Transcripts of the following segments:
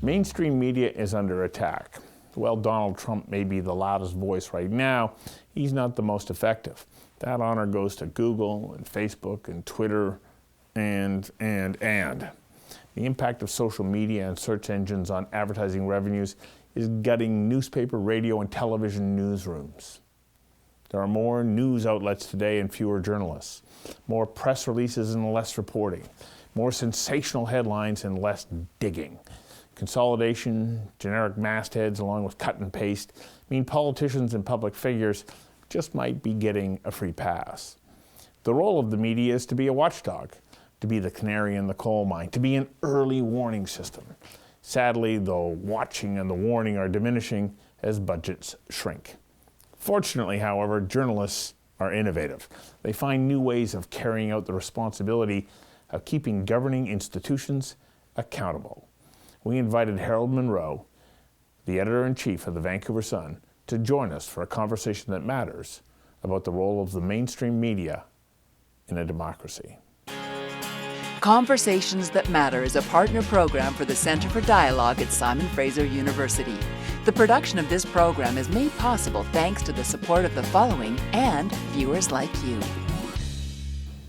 Mainstream media is under attack. Well, Donald Trump may be the loudest voice right now. He's not the most effective. That honor goes to Google and Facebook and Twitter and. The impact of social media and search engines on advertising revenues is gutting newspaper, radio, and television newsrooms. There are more news outlets today and fewer journalists, more press releases and less reporting, more sensational headlines and less digging. Consolidation, generic mastheads, along with cut and paste, mean politicians and public figures just might be getting a free pass. The role of the media is to be a watchdog, to be the canary in the coal mine, to be an early warning system. Sadly, the watching and the warning are diminishing as budgets shrink. Fortunately, however, journalists are innovative. They find new ways of carrying out the responsibility of keeping governing institutions accountable. We invited Harold Munro, the editor-in-chief of the Vancouver Sun, to join us for a conversation that matters about the role of the mainstream media in a democracy. Conversations That Matter is a partner program for the Centre for Dialogue at Simon Fraser University. The production of this program is made possible thanks to the support of the following and viewers like you.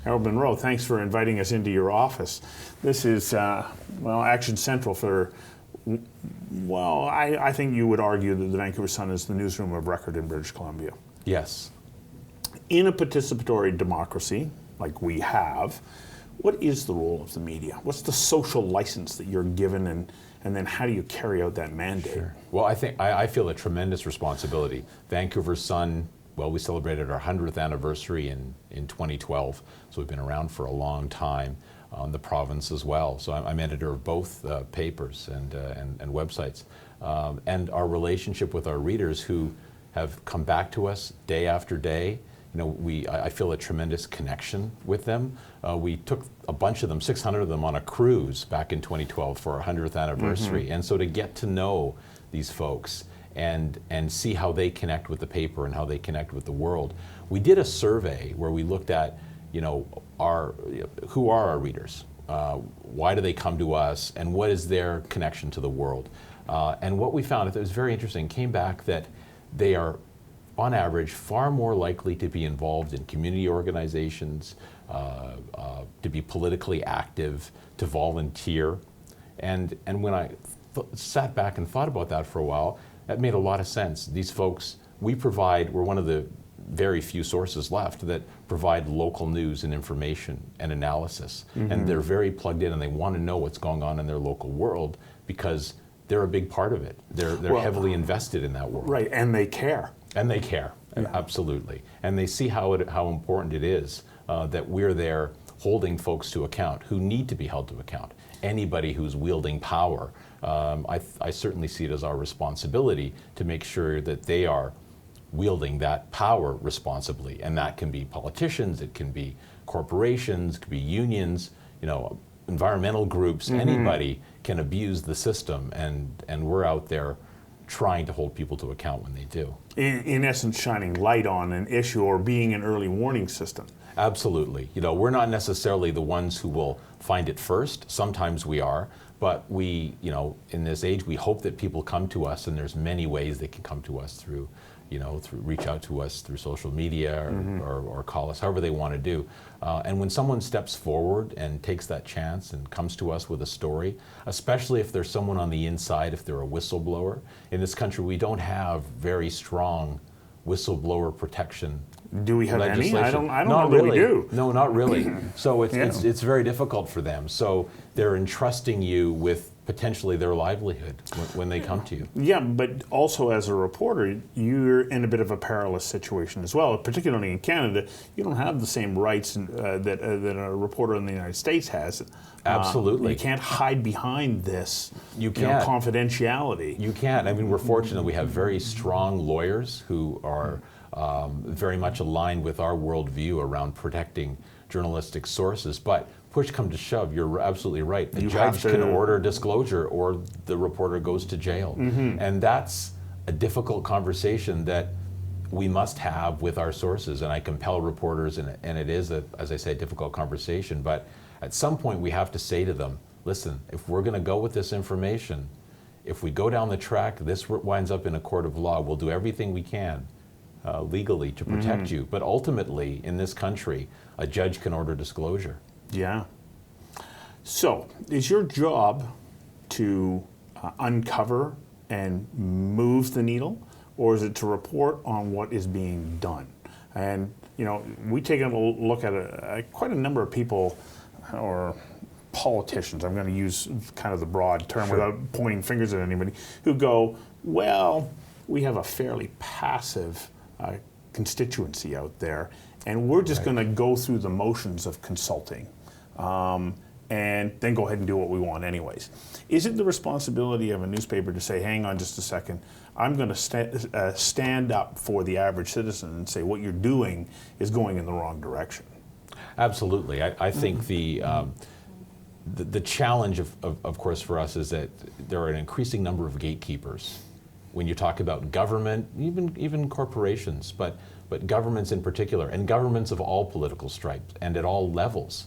Harold Munro, thanks for inviting us into your office. This is, Action Central for, I think you would argue that the Vancouver Sun is the newsroom of record in British Columbia. Yes. In a participatory democracy, like we have, what is the role of the media? What's the social license that you're given, and then how do you carry out that mandate? Sure. Well, I feel a tremendous responsibility. Vancouver Sun, well, we celebrated our 100th anniversary in 2012, so we've been around for a long time. The province as well. So I'm editor of both papers and websites. And our relationship with our readers who have come back to us day after day, I feel a tremendous connection with them. We took a bunch of them, 600 of them, on a cruise back in 2012 for our 100th anniversary. Mm-hmm. And so to get to know these folks and see how they connect with the paper and how they connect with the world. We did a survey where we looked at, who are our readers? Why do they come to us? And what is their connection to the world? And what we found, it was very interesting, came back that they are, on average, far more likely to be involved in community organizations, to be politically active, to volunteer. And when I sat back and thought about that for a while, that made a lot of sense. These folks, we're one of the very few sources left that provide local news and information and analysis. Mm-hmm. And they're very plugged in and they want to know what's going on in their local world because they're a big part of it. They're heavily invested in that world. Right, and they care. And they care, yeah. Absolutely. And they see how important it is that we're there holding folks to account who need to be held to account. Anybody who's wielding power, I certainly see it as our responsibility to make sure that they are wielding that power responsibly. And that can be politicians, it can be corporations, it can be unions, environmental groups, mm-hmm. Anybody can abuse the system, and we're out there trying to hold people to account when they do. In essence, shining light on an issue or being an early warning system. Absolutely. We're not necessarily the ones who will find it first. Sometimes we are, but we, in this age, we hope that people come to us, and there's many ways they can come to us through reach out to us through social media or, mm-hmm. or call us, however they want to do. And when someone steps forward and takes that chance and comes to us with a story, especially if there's someone on the inside, if they're a whistleblower, in this country we don't have very strong whistleblower protection. Do we have any? I don't not know really. That we do. No, not really. So it's very difficult for them. So they're entrusting you with potentially their livelihood when they come to you. Yeah, but also as a reporter, you're in a bit of a perilous situation as well. Particularly in Canada, you don't have the same rights that a reporter in the United States has. Absolutely. You can't hide behind this confidentiality. You can't. I mean, we're fortunate we have very strong lawyers who are very much aligned with our worldview around protecting journalistic sources, but push come to shove, you're absolutely right. The judge can order disclosure or the reporter goes to jail. Mm-hmm. And that's a difficult conversation that we must have with our sources. And I compel reporters, and it is, as I say, a difficult conversation. But at some point we have to say to them, listen, if we're going to go with this information, if we go down the track, this winds up in a court of law. We'll do everything we can legally to protect you. But ultimately, in this country, a judge can order disclosure. Yeah. So, is your job to uncover and move the needle, or is it to report on what is being done? And, you know, we take a look at quite a number of people, or politicians, I'm going to use kind of the broad term without pointing fingers at anybody, who go, well, we have a fairly passive constituency out there, and we're just going to go through the motions of consulting. And then go ahead and do what we want anyways. Is it the responsibility of a newspaper to say, hang on just a second, I'm going to stand up for the average citizen and say what you're doing is going in the wrong direction? Absolutely. I think the challenge, of course, for us is that there are an increasing number of gatekeepers. When you talk about government, even corporations, but governments in particular, and governments of all political stripes and at all levels.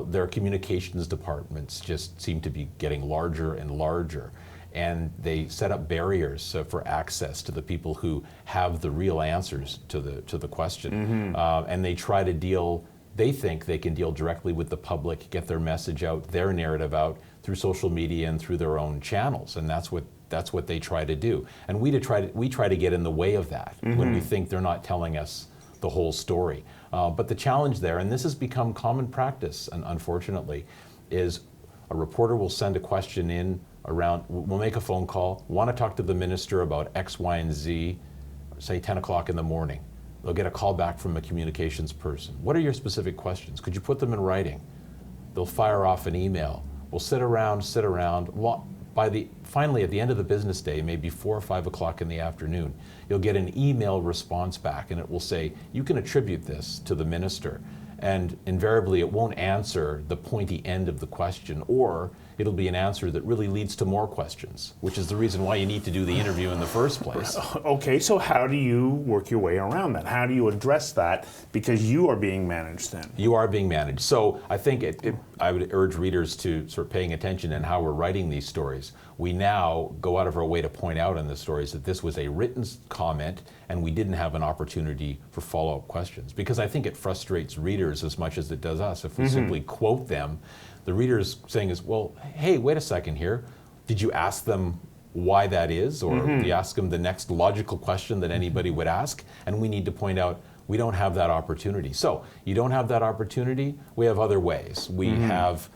Their communications departments just seem to be getting larger and larger, and they set up barriers for access to the people who have the real answers to the question. And they try to deal. They think they can deal directly with the public, get their message out, their narrative out through social media and through their own channels, and that's what they try to do. And we try to get in the way of that when we think they're not telling us the whole story. But the challenge there, and this has become common practice, and unfortunately, is a reporter will send a question in around, we'll make a phone call, want to talk to the minister about X, Y, and Z, say 10 o'clock in the morning. They'll get a call back from a communications person. What are your specific questions? Could you put them in writing? They'll fire off an email. We'll sit around. Finally, at the end of the business day, maybe 4 or 5 o'clock in the afternoon, you'll get an email response back, and it will say, you can attribute this to the minister. And invariably, it won't answer the pointy end of the question, or it'll be an answer that really leads to more questions, which is the reason why you need to do the interview in the first place. Okay, so how do you work your way around that? How do you address that? Because you are being managed then. You are being managed. So I think I would urge readers to sort of paying attention in how we're writing these stories. We now go out of our way to point out in the stories that this was a written comment and we didn't have an opportunity for follow-up questions. Because I think it frustrates readers as much as it does us. If we simply quote them, the reader's saying is, well, hey, wait a second here. Did you ask them why that is? Or do you ask them the next logical question that anybody would ask? And we need to point out, we don't have that opportunity. So you don't have that opportunity, we have other ways. We have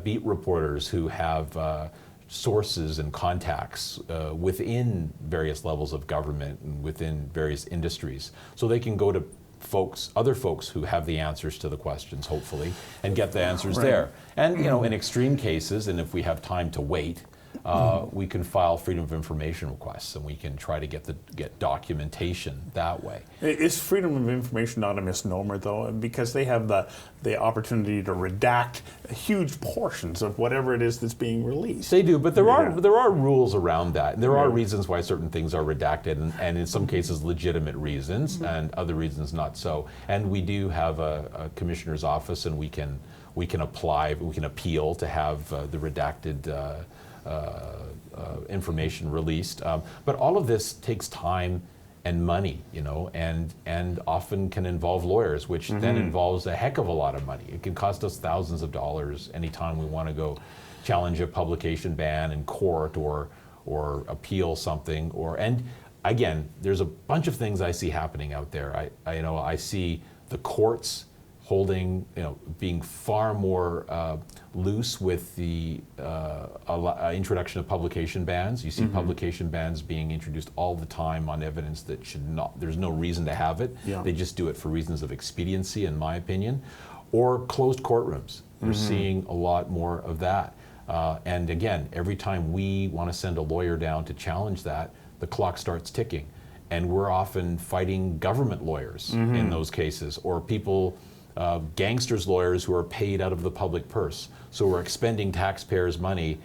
beat reporters who have sources and contacts within various levels of government and within various industries. So they can go to other folks who have the answers to the questions, hopefully, and get the answers there. And in extreme cases, and if we have time to wait, we can file freedom of information requests, and we can try to get documentation that way. Is freedom of information not a misnomer, though? Because they have the opportunity to redact huge portions of whatever it is that's being released. They do, but there are rules around that. And there are reasons why certain things are redacted, and in some cases legitimate reasons, and other reasons not so. And we do have a commissioner's office, and we can appeal to have the redacted information released. But all of this takes time and money, and often can involve lawyers, which then involves a heck of a lot of money. It can cost us thousands of dollars anytime we want to go challenge a publication ban in court or appeal something. And again, there's a bunch of things I see happening out there. I see the courts holding, being far more loose with the introduction of publication bans. You see publication bans being introduced all the time on evidence that there's no reason to have it. They just do it for reasons of expediency, in my opinion. Or closed courtrooms. We're seeing a lot more of that. And again, every time we want to send a lawyer down to challenge that, the clock starts ticking. And we're often fighting government lawyers in those cases, or people, gangsters lawyers who are paid out of the public purse. So we're expending taxpayers' money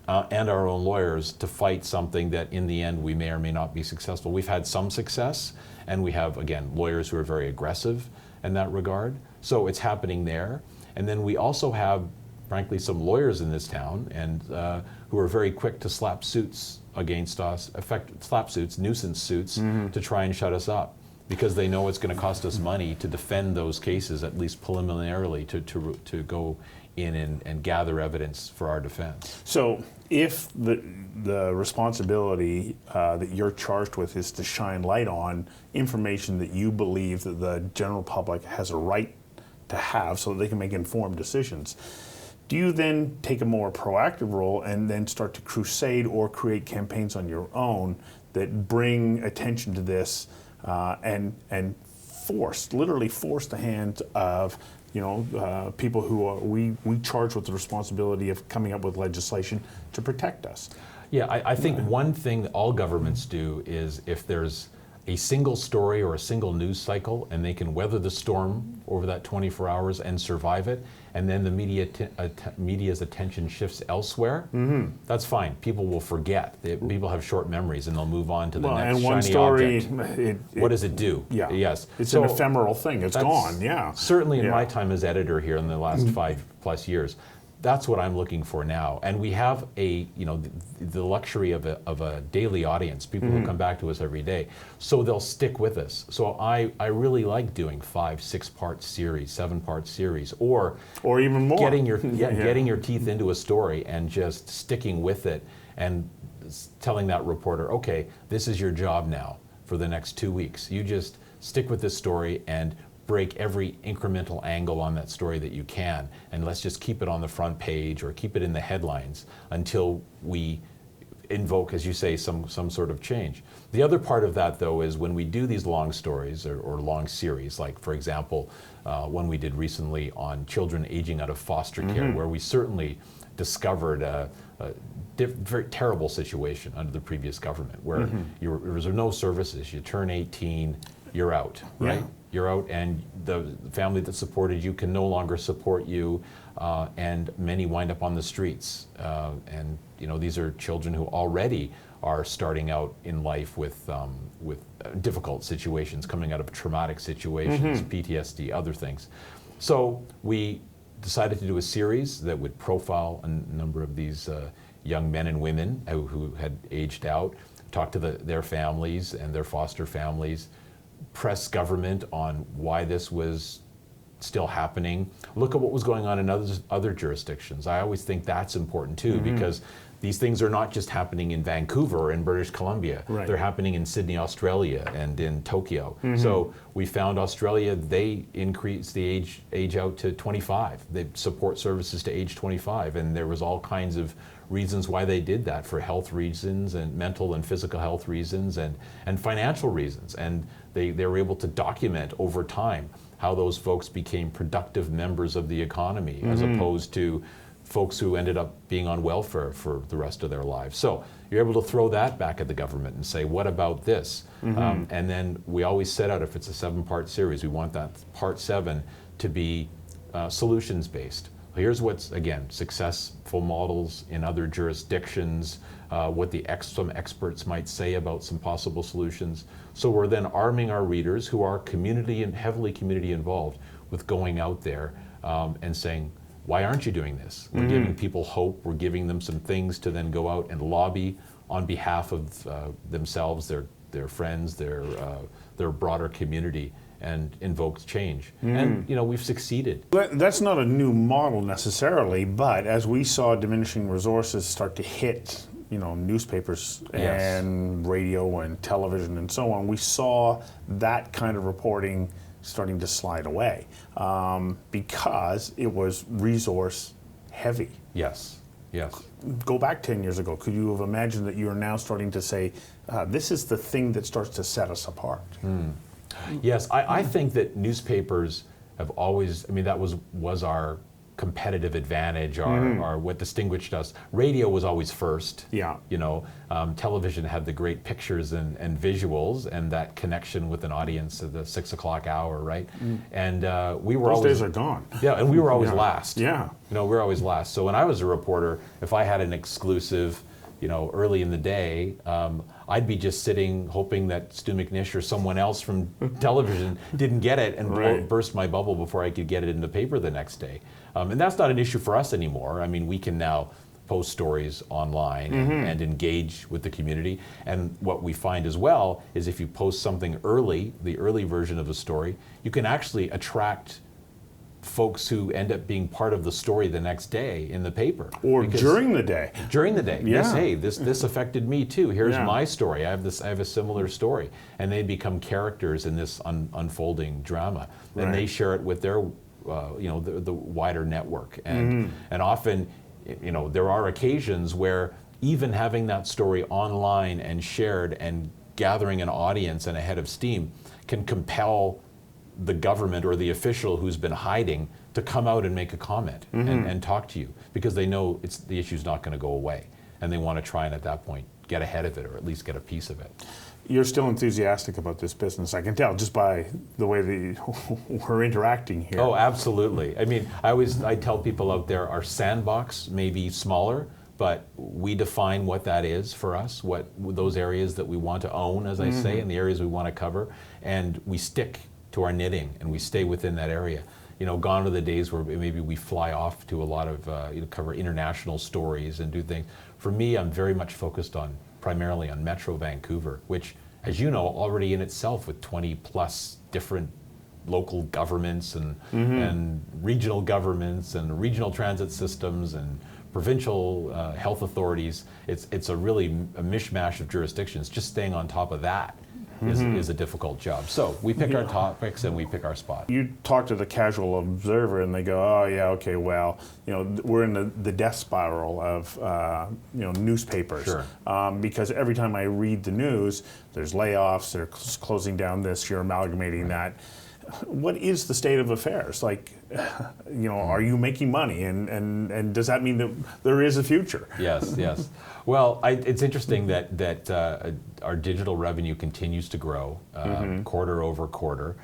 and our own lawyers to fight something that in the end we may or may not be successful. We've had some success, and we have, again, lawyers who are very aggressive in that regard. So it's happening there. And then we also have, frankly, some lawyers in this town and who are very quick to slap suits against us, slap suits, nuisance suits, to try and shut us up, because they know it's going to cost us money to defend those cases, at least preliminarily, to go in and gather evidence for our defense. So if the responsibility that you're charged with is to shine light on information that you believe that the general public has a right to have so that they can make informed decisions, do you then take a more proactive role and then start to crusade or create campaigns on your own that bring attention to this and literally force the hand of people who are, we charge with the responsibility of coming up with legislation to protect us? Yeah, I think one thing that all governments do is, if there's a single story or a single news cycle and they can weather the storm over that 24 hours and survive it, and then the media's attention shifts elsewhere, that's fine. People will forget. People have short memories and they'll move on to the next and one shiny story, object. What does it do? Yeah. Yes. It's an ephemeral thing. It's gone. Yeah. Certainly in my time as editor here in the last 5+ years, that's what I'm looking for now. And we have the luxury of a daily audience, people who come back to us every day. So they'll stick with us. So I really like doing 5, 6-part series, 7-part series, or even more. Getting your teeth into a story and just sticking with it and telling that reporter, okay, this is your job now for the next 2 weeks. You just stick with this story and break every incremental angle on that story that you can, and let's just keep it on the front page or keep it in the headlines until we invoke, as you say, some sort of change. The other part of that, though, is when we do these long stories or long series, like, for example, one we did recently on children aging out of foster care, where we certainly discovered a very terrible situation under the previous government, where there was no services. You turn 18, you're out, right? Yeah. You're out, and the family that supported you can no longer support you, and many wind up on the streets. And these are children who already are starting out in life with difficult situations, coming out of traumatic situations, PTSD, other things. So we decided to do a series that would profile a number of these young men and women who had aged out, talk to their families and their foster families, press government on why this was still happening, look at what was going on in other jurisdictions. I always think that's important too, because these things are not just happening in Vancouver or in British Columbia. Right. They're happening in Sydney, Australia, and in Tokyo. So we found Australia, they increased the age out to 25. They support services to age 25, and there was all kinds of reasons why they did that, for health reasons and mental and physical health reasons and financial reasons. And they were able to document over time how those folks became productive members of the economy, as opposed to folks who ended up being on welfare for the rest of their lives. So you're able to throw that back at the government and say, what about this? And then we always set out, if it's a 7-part series, we want that part 7 to be solutions-based. Here's what's, again, successful models in other jurisdictions, what some experts might say about some possible solutions. So we're then arming our readers, who are heavily community involved, with going out there and saying, why aren't you doing this? We're giving people hope. We're giving them some things to then go out and lobby on behalf of themselves, their friends, their broader community, and invokes change. And we've succeeded. That's not a new model necessarily, but as we saw diminishing resources start to hit newspapers and radio and television and so on, we saw that kind of reporting starting to slide away because it was resource heavy. Yes. Go back 10 years ago. Could you have imagined that you are now starting to say, this is the thing that starts to set us apart? Yes, I think that newspapers have always, that was our competitive advantage, our what distinguished us. Radio was always first. Yeah. Television had the great pictures and visuals and that connection with an audience at the 6 o'clock hour, right? And we were Those always, days are gone. Yeah, and we were always last. Yeah. We were always last. So when I was a reporter, if I had an exclusive, early in the day, I'd be just sitting hoping that Stu McNish or someone else from television didn't get it and burst my bubble before I could get it in the paper the next day. And that's not an issue for us anymore. We can now post stories online and engage with the community. And what we find as well is if you post something early, the early version of a story, you can actually attract folks who end up being part of the story the next day in the paper. Or during the day. During the day. Yeah. Yes, hey, this affected me too. Here's my story. I have a similar story. And they become characters in this unfolding drama. And they share it with their the wider network. And often, there are occasions where even having that story online and shared and gathering an audience and a head of steam can compel the government or the official who's been hiding to come out and make a comment and talk to you, because they know the issue's not going to go away, and they want to try and at that point get ahead of it, or at least get a piece of it. You're still enthusiastic about this business. I can tell just by the way we're interacting here. Oh, absolutely. I mean, I tell people out there, our sandbox may be smaller, but we define what that is for us, what those areas that we want to own, as I say, and the areas we want to cover, and we stick to our knitting and we stay within that area. Gone are the days where maybe we fly off to a lot of cover international stories and do things. For me, I'm very much focused primarily on Metro Vancouver, which, as you know, already in itself with 20 plus different local governments and regional governments and regional transit systems and provincial health authorities, it's a mishmash of jurisdictions. Just staying on top of that is a difficult job. So we pick our topics and we pick our spot. You talk to the casual observer and they go, oh yeah, okay, well, we're in the death spiral of newspapers. Sure. Because every time I read the news, there's layoffs, they're closing down this, you're amalgamating that. What is the state of affairs? Like, are you making money, and does that mean that there is a future? Yes. Well, it's interesting that our digital revenue continues to grow quarter over quarter.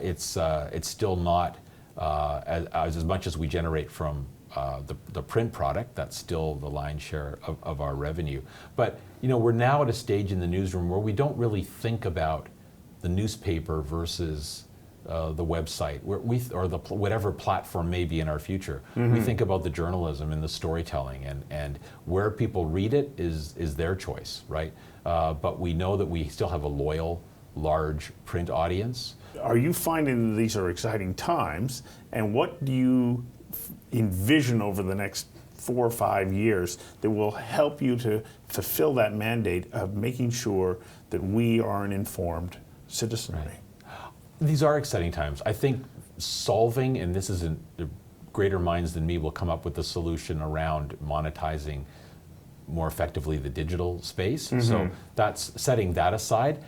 It's still not as much as we generate from the print product. That's still the lion's share of our revenue. But we're now at a stage in the newsroom where we don't really think about the newspaper versus the website, or whatever platform may be in our future. We think about the journalism and the storytelling, and where people read it is their choice, right? But we know that we still have a loyal, large print audience. Are you finding that these are exciting times, and what do you envision over the next 4 or 5 years that will help you to fulfill that mandate of making sure that we are an informed citizenry? Right. These are exciting times. I think solving, and this isn't, greater minds than me will come up with a solution around monetizing more effectively the digital space. So that's setting that aside.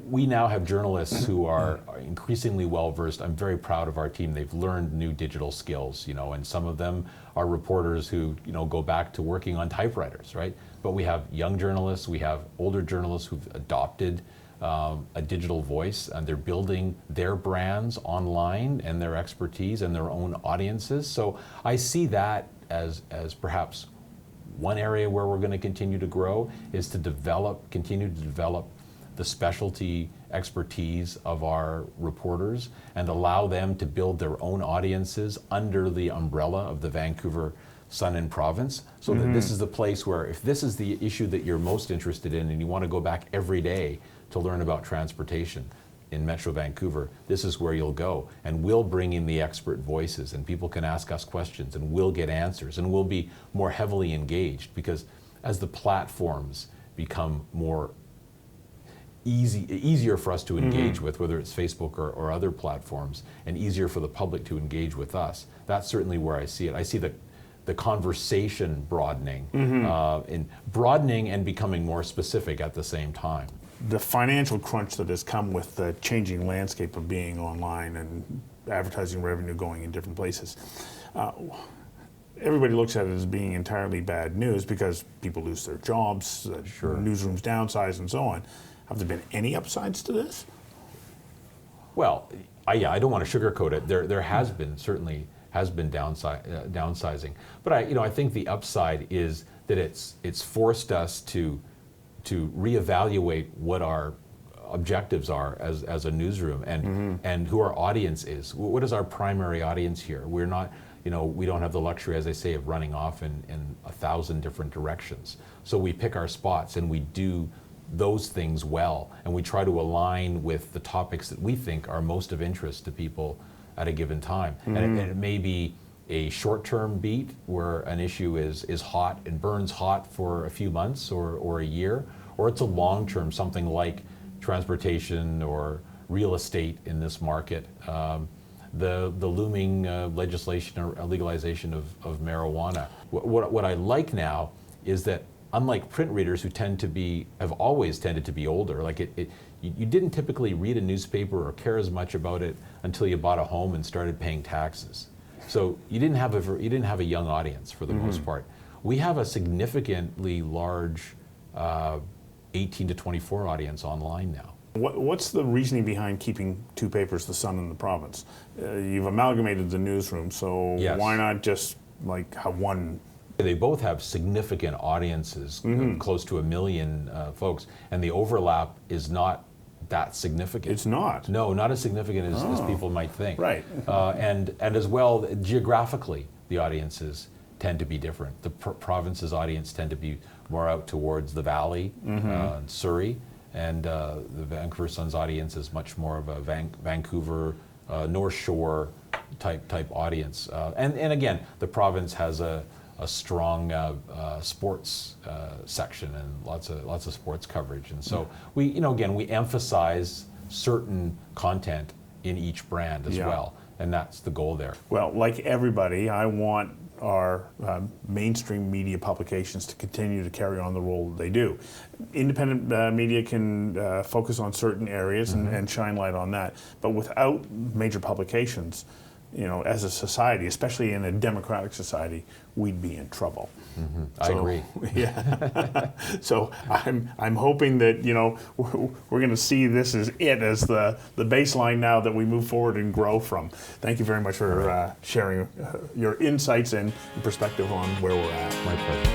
We now have journalists who are increasingly well versed. I'm very proud of our team. They've learned new digital skills, and some of them are reporters who, go back to working on typewriters, right? But we have young journalists, we have older journalists who've adopted a digital voice, and they're building their brands online and their expertise and their own audiences. So I see that as perhaps one area where we're going to continue to grow, is to continue to develop the specialty expertise of our reporters and allow them to build their own audiences under the umbrella of the Vancouver Sun and Province, so that this is the place where, if this is the issue that you're most interested in and you want to go back every day to learn about transportation in Metro Vancouver, this is where you'll go, and we'll bring in the expert voices, and people can ask us questions and we'll get answers, and we'll be more heavily engaged, because as the platforms become more easier for us to engage with, whether it's Facebook or other platforms, and easier for the public to engage with us, that's certainly where I see it. I see the conversation broadening, and becoming more specific at the same time. The financial crunch that has come with the changing landscape of being online and advertising revenue going in different places, everybody looks at it as being entirely bad news because people lose their jobs, newsrooms downsize, and so on. Have there been any upsides to this? Well, I don't want to sugarcoat it. There has been, certainly has been downsizing, but I think the upside is that it's forced us to reevaluate what our objectives are as a newsroom, and who our audience is. What is our primary audience here? We're not, we don't have the luxury, as I say, of running off in 1,000 different directions. So we pick our spots and we do those things well, and we try to align with the topics that we think are most of interest to people at a given time. And it may be a short-term beat where an issue is hot and burns hot for a few months or a year, or it's a long-term, something like transportation or real estate in this market. The looming legislation or legalization of marijuana. What I like now is that, unlike print readers who have always tended to be older, like you didn't typically read a newspaper or care as much about it until you bought a home and started paying taxes. So you didn't have a young audience for the most part. We have a significantly large 18 to 24 audience online now. What's the reasoning behind keeping two papers, the Sun and the Province? You've amalgamated the newsroom, so Yes. why not just have one? They both have significant audiences, close to 1 million folks, and the overlap is not that significant. It's not. No, not as significant as people might think. Right. And as well, geographically, the audiences tend to be different. The province's audience tend to be more out towards the valley, Surrey, and the Vancouver Sun's audience is much more of a Vancouver, North Shore type audience. And again, the province has a strong sports section and lots of sports coverage, and so we emphasize certain content in each brand as well, and that's the goal there. Well, like everybody, I want our mainstream media publications to continue to carry on the role that they do. Independent media can focus on certain areas and shine light on that, but without major publications, as a society, especially in a democratic society, we'd be in trouble. I agree. Yeah. So I'm hoping that we're going to see this as the baseline now that we move forward and grow from. Thank you very much for sharing your insights and perspective on where we're at. My pleasure.